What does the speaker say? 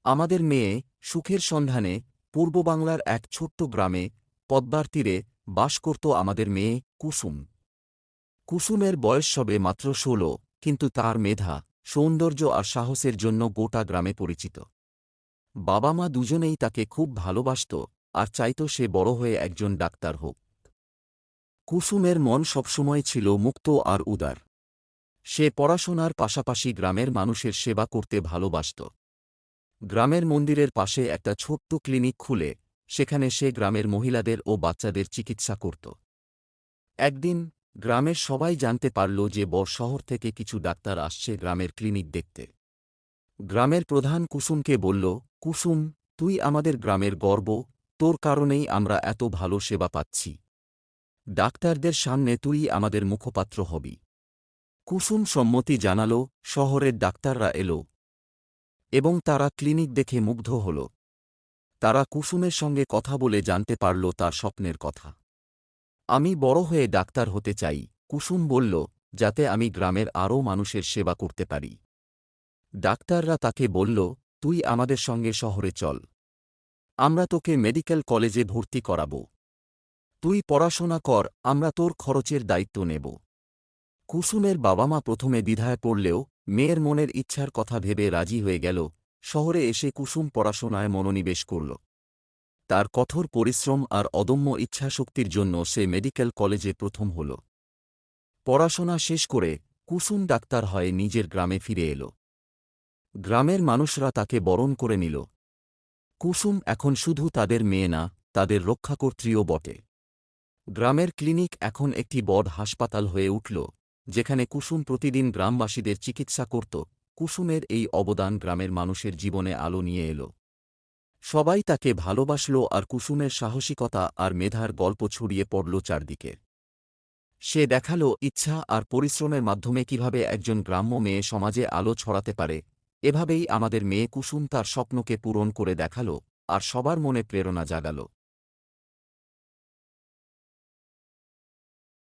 আমাদের মেয়ে সুখের সন্ধানে পূর্ব বাংলার এক ছোট্ট গ্রামে পদ্মার তীরে বাস করত আমাদের মেয়ে কুসুম। কুসুমের বয়স সবে মাত্র ১৬, কিন্তু তার মেধা, সৌন্দর্য আর সাহসের জন্য গোটা গ্রামে পরিচিত। বাবা মা দুজনেই তাকে খুব ভালোবাসত আর চাইত সে বড় হয়ে একজন ডাক্তার হোক। কুসুমের মন সবসময় ছিল মুক্ত আর উদার। সে পড়াশোনার পাশাপাশি গ্রামের মানুষের সেবা করতে ভালোবাসত। গ্রামের মন্দিরের পাশে একটা ছোট্ট ক্লিনিক খুলে সেখানে সে গ্রামের মহিলাদের ও বাচ্চাদের চিকিৎসা করত। একদিন গ্রামের সবাই জানতে পারল যে বড় শহর থেকে কিছু ডাক্তার আসছে গ্রামের ক্লিনিক দেখতে। গ্রামের প্রধান কুসুমকে বলল, কুসুম, তুই আমাদের গ্রামের গর্ব, তোর কারণেই আমরা এত ভালো সেবা পাচ্ছি। ডাক্তারদের সামনে তুই আমাদের মুখপাত্র হবি। কুসুম সম্মতি জানাল। শহরের ডাক্তাররা এল এবং তারা ক্লিনিক দেখে মুগ্ধ হল। তারা কুসুমের সঙ্গে কথা বলে জানতে পারল তার স্বপ্নের কথা। আমি বড় হয়ে ডাক্তার হতে চাই, কুসুম বলল, যাতে আমি গ্রামের আরও মানুষের সেবা করতে পারি। ডাক্তাররা তাকে বলল, তুই আমাদের সঙ্গে শহরে চল। আমরা তোকে মেডিকেল কলেজে ভর্তি করাব। তুই পড়াশোনা কর, আমরা তোর খরচের দায়িত্ব নেব। কুসুমের বাবা মা প্রথমে দ্বিধায় পড়লেও মেয়ের মনের ইচ্ছার কথা ভেবে রাজি হয়ে গেল। শহরে এসে কুসুম পড়াশোনায় মনোনিবেশ করল। তার কঠোর পরিশ্রম আর অদম্য ইচ্ছাশক্তির জন্য সে মেডিকেল কলেজে প্রথম হল। পড়াশোনা শেষ করে কুসুম ডাক্তার হয়ে নিজের গ্রামে ফিরে এল। গ্রামের মানুষরা তাকে বরণ করে নিল। কুসুম এখন শুধু তাদের মেয়ে না, তাদের রক্ষাকর্ত্রীও বটে। গ্রামের ক্লিনিক এখন একটি বড় হাসপাতাল হয়ে উঠল, যেখানে কুসুম প্রতিদিন গ্রামবাসীদের চিকিৎসা করত। কুসুমের এই অবদান গ্রামের মানুষের জীবনে আলো নিয়ে এল। সবাই তাকে ভালোবাসল আর কুসুমের সাহসিকতা আর মেধার গল্প ছড়িয়ে পড়ল চারদিকে। সে দেখাল ইচ্ছা আর পরিশ্রমের মাধ্যমে কিভাবে একজন গ্রাম্য মেয়ে সমাজে আলো ছড়াতে পারে। এভাবেই আমাদের মেয়ে কুসুম তার স্বপ্নকে পূরণ করে দেখাল আর সবার মনে প্রেরণা জাগাল।